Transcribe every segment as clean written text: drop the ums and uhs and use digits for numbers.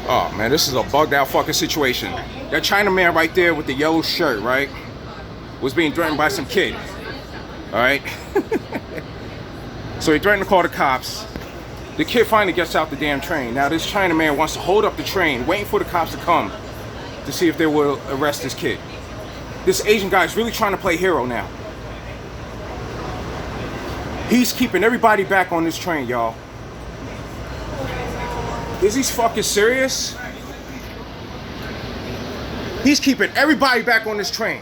Oh man, this is a bugged out fucking situation. That Chinaman right there with the yellow shirt, right, was being threatened by some kid. Alright? So he threatened to call the cops. The kid finally gets out the damn train. Now this Chinaman wants to hold up the train, waiting for the cops to come to see if they will arrest this kid. This Asian guy is really trying to play hero now. He's keeping everybody back on this train, y'all. Is he fucking serious? He's keeping everybody back on this train.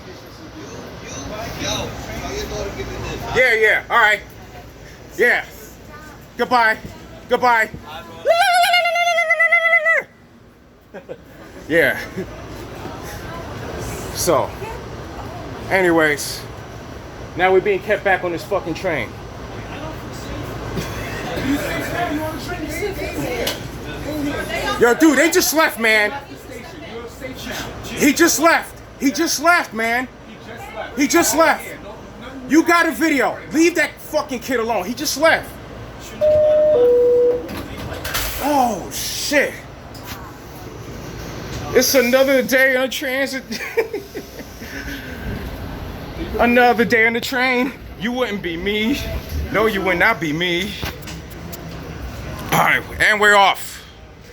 Yeah, all right. Yeah. Goodbye. Yeah. So, anyways, now we're being kept back on this fucking train. Yo, dude, they just left, man. He just left, man. He just left. You got a video. Leave that fucking kid alone. He just left. Oh, shit. It's another day on transit. Another day on the train. You wouldn't be me. No, you would not be me. All right, and we're off.